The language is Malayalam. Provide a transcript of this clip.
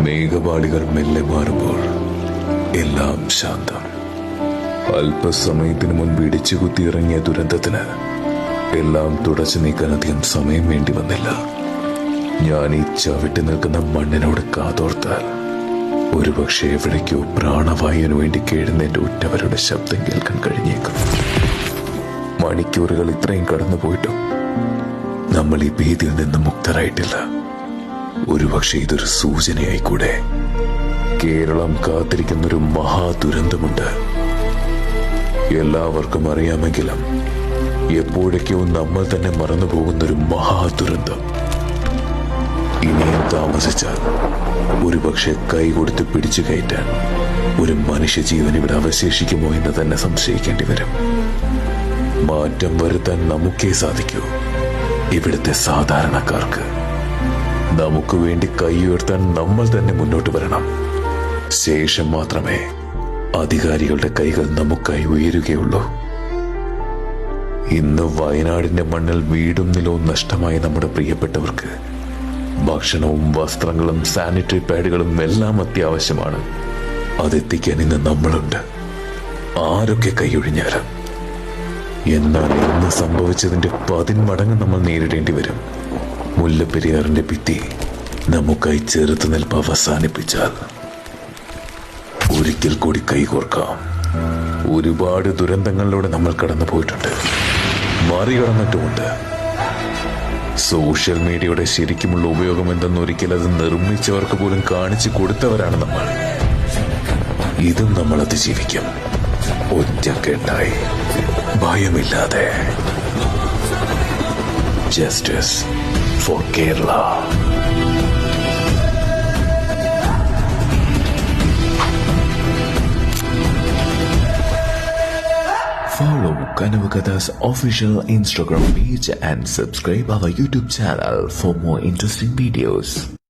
മേഘപാളികൾ മെല്ലെ മാറുമ്പോൾ എല്ലാം ശാന്തം. അല്പസമയത്തിനു മുൻപ് ഇടിച്ചുകുത്തിയിറങ്ങിയ ദുരന്തത്തിന് എല്ലാം തുടച്ചു നീക്കാൻ അധികം സമയം വേണ്ടി വന്നില്ല. ഞാൻ ഈ ചവിട്ടി നിൽക്കുന്ന മണ്ണിനോട് കാതോർത്താൽ ഒരുപക്ഷെ എവിടേക്കോ പ്രാണവായുവിനു വേണ്ടി കേഴുന്നതിന്റെ ഉറ്റവരുടെ ശബ്ദം കേൾക്കാൻ കഴിഞ്ഞേക്കും. മണിക്കൂറുകൾ ഇത്രയും കടന്നുപോയിട്ടും നമ്മൾ ഈ ഭീതിയിൽ നിന്ന് മുക്തരായിട്ടില്ല. ഒരുപക്ഷെ ഇതൊരു സൂചനയായിക്കൂടെ. കേരളം കാത്തിരിക്കുന്നൊരു മഹാദുരന്തമുണ്ട്. എല്ലാവർക്കും അറിയാമെങ്കിലും എപ്പോഴേക്കോ നമ്മൾ തന്നെ മറന്നുപോകുന്നൊരു മഹാദുരന്തം. ഇനിയും താമസിച്ചാൽ ഒരുപക്ഷെ കൈകൊടുത്ത് പിടിച്ചു കയറ്റാൻ ഒരു മനുഷ്യജീവൻ ഇവിടെ അവശേഷിക്കുമോ എന്ന് തന്നെ സംശയിക്കേണ്ടി വരും. മാറ്റം വരുത്താൻ നമുക്കേ സാധിക്കൂ. ഇവിടുത്തെ സാധാരണക്കാർക്ക് നമുക്ക് വേണ്ടി കൈ ഉയർത്താൻ നമ്മൾ തന്നെ മുന്നോട്ട് വരണം. ശേഷം മാത്രമേ അധികാരികളുടെ കൈകൾ നമുക്കായി ഉയരുകയുള്ളൂ. ഇന്ന് വയനാടിന്റെ മണ്ണിൽ വീടും നിലവും നഷ്ടമായ നമ്മുടെ പ്രിയപ്പെട്ടവർക്ക് ഭക്ഷണവും വസ്ത്രങ്ങളും സാനിറ്ററി പാഡുകളും എല്ലാം അത്യാവശ്യമാണ്. അതെത്തിക്കാൻ ഇന്ന് നമ്മളുണ്ട്, ആരൊക്കെ കൈയൊഴിഞ്ഞാലും. എന്നാൽ ഇന്ന് സംഭവിച്ചതിന്റെ 10 മടങ്ങ് നമ്മൾ നേരിടേണ്ടി വരും. മുല്ലപ്പെരിയാറിന്റെ ഭിത്തി നമുക്കായി ചെറുത്തുനിൽപ്പ് അവസാനിപ്പിച്ചാൽ ഒരിക്കൽ കൂടി കൈകോർക്കാം. ഒരുപാട് ദുരന്തങ്ങളിലൂടെ നമ്മൾ കടന്നു പോയിട്ടുണ്ട്, മറികടന്നിട്ടുമുണ്ട്. സോഷ്യൽ മീഡിയയുടെ ശരിക്കുമുള്ള ഉപയോഗം എന്തെന്ന് ഒരിക്കൽ അത് നിർമ്മിച്ചവർക്ക് പോലും കാണിച്ചു കൊടുത്തവരാണ് നമ്മൾ. ഇതും നമ്മൾ അതിജീവിക്കും, ഒറ്റക്കെട്ടായി, ഭയമില്ലാതെ. Justice for Kerala. Follow Kanavu Katha's official Instagram page and subscribe our YouTube channel for more interesting videos.